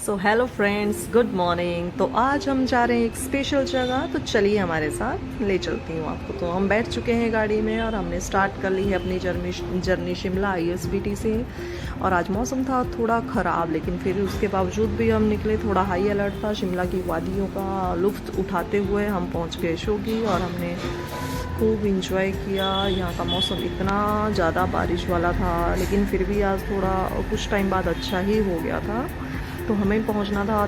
So hello friends, good morning. तो आज हम जा रहे हैं एक स्पेशल जगह, तो चलिए हमारे साथ, ले चलती हूँ आपको। तो हम बैठ चुके हैं गाड़ी में और हमने स्टार्ट कर ली है अपनी जर्नी शिमला ISBT से। और आज मौसम था थोड़ा ख़राब, लेकिन फिर उसके बावजूद भी हम निकले। थोड़ा हाई अलर्ट था। शिमला की वादियों का लुत्फ़ उठाते हुए हम पहुँच गए शोगी और हमने खूब इंजॉय किया। यहाँ का मौसम इतना ज़्यादा बारिश वाला था, लेकिन फिर भी आज थोड़ा कुछ टाइम बाद अच्छा ही हो गया था। तो हमें पहुँचना था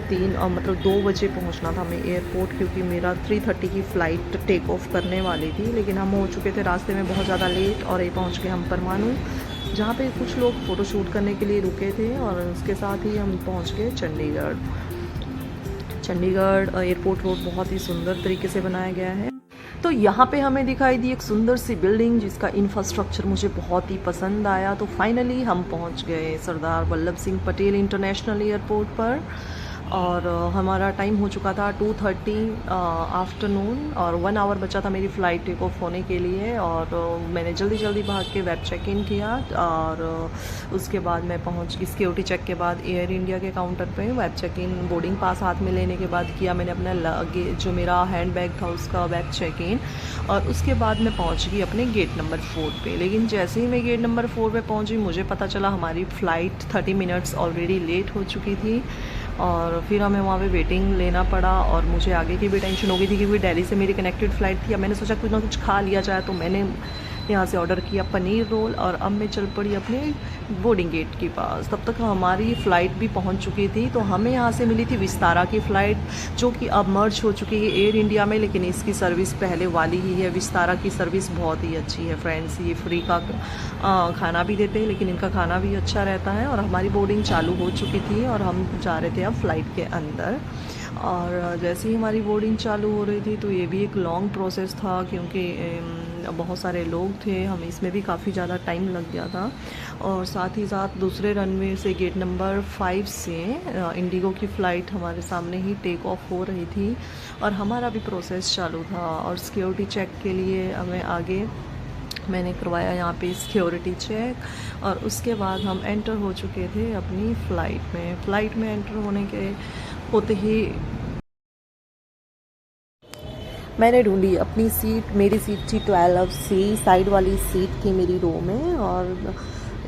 मतलब 2 बजे पहुँचना था हमें एयरपोर्ट, क्योंकि मेरा 3:30 की फ़्लाइट टेक ऑफ करने वाली थी। लेकिन हम हो चुके थे रास्ते में बहुत ज़्यादा लेट, और ये पहुँच गए हम परमाणु, जहाँ पे कुछ लोग फ़ोटोशूट करने के लिए रुके थे। और उसके साथ ही हम पहुँच गए चंडीगढ़। चंडीगढ़ एयरपोर्ट रोड बहुत ही सुंदर तरीके से बनाया गया है। तो यहाँ पे हमें दिखाई दी एक सुंदर सी बिल्डिंग, जिसका इंफ्रास्ट्रक्चर मुझे बहुत ही पसंद आया। तो फाइनली हम पहुँच गए सरदार वल्लभ सिंह पटेल इंटरनेशनल एयरपोर्ट पर। और हमारा टाइम हो चुका था 2:30 आफ्टरनून, और 1 आवर बचा था मेरी फ़्लाइट टेक ऑफ होने के लिए। और मैंने जल्दी जल्दी भाग के वेब चेक इन किया। और उसके बाद मैं पहुंच गई सिक्योरिटी चेक के बाद एयर इंडिया के काउंटर पे। Web check in boarding pass हाथ में लेने के बाद किया मैंने अपना लगेज, जो मेरा हैंड बैग था उसका वेब चेक इन। और उसके बाद मैं पहुंच गई अपने गेट नंबर 4 पे। लेकिन जैसे ही मैं गेट नंबर 4 पे पहुंची, मुझे पता चला हमारी फ़्लाइट 30 मिनट्स ऑलरेडी लेट हो चुकी थी। और फिर हमें वहाँ पे वेटिंग लेना पड़ा, और मुझे आगे की भी टेंशन हो गई थी, क्योंकि दिल्ली से मेरी कनेक्टेड फ़्लाइट थी। अब मैंने सोचा कुछ ना कुछ खा लिया जाए, तो मैंने यहाँ से ऑर्डर किया पनीर रोल। और अब मैं चल पड़ी अपने बोर्डिंग गेट के पास। तब तक हमारी फ़्लाइट भी पहुँच चुकी थी। तो हमें यहाँ से मिली थी विस्तारा की फ़्लाइट, जो कि अब मर्ज हो चुकी है एयर इंडिया में, लेकिन इसकी सर्विस पहले वाली ही है। विस्तारा की सर्विस बहुत ही अच्छी है फ्रेंड्स। ये फ्री का खाना भी देते हैं, लेकिन इनका खाना भी अच्छा रहता है। और हमारी बोर्डिंग चालू हो चुकी थी और हम जा रहे थे अब फ़्लाइट के अंदर। और जैसे ही हमारी बोर्डिंग चालू हो रही थी, तो ये भी एक लॉन्ग प्रोसेस था, क्योंकि बहुत सारे लोग थे। हमें इसमें भी काफ़ी ज़्यादा टाइम लग गया था। और साथ ही साथ दूसरे रनवे से गेट नंबर 5 से इंडिगो की फ़्लाइट हमारे सामने ही टेक ऑफ हो रही थी, और हमारा भी प्रोसेस चालू था। और सिक्योरिटी चेक के लिए हमें आगे मैंने करवाया यहाँ पे सिक्योरिटी चेक, और उसके बाद हम एंटर हो चुके थे अपनी फ़्लाइट में। फ़्लाइट में एंटर होते ही मैंने ढूंढी अपनी सीट। मेरी सीट थी 12C, साइड वाली सीट थी मेरी रो में। और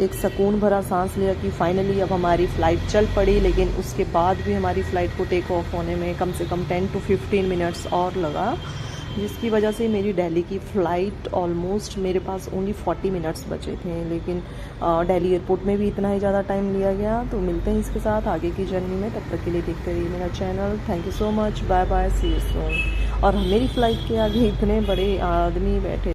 एक सुकून भरा सांस लिया कि फाइनली अब हमारी फ़्लाइट चल पड़ी। लेकिन उसके बाद भी हमारी फ़्लाइट को टेक ऑफ होने में कम से कम 10 to 15 मिनट्स और लगा, जिसकी वजह से मेरी दिल्ली की फ़्लाइट ऑलमोस्ट, मेरे पास ओनली 40 मिनट्स बचे थे। लेकिन दिल्ली एयरपोर्ट में भी इतना ही ज़्यादा टाइम लिया गया। तो मिलते हैं इसके साथ आगे की जर्नी में। तब तक के लिए देखते रहिए मेरा channel. Thank you so much, bye bye, see you soon. और मेरी फ़्लाइट के आगे इतने बड़े आदमी बैठे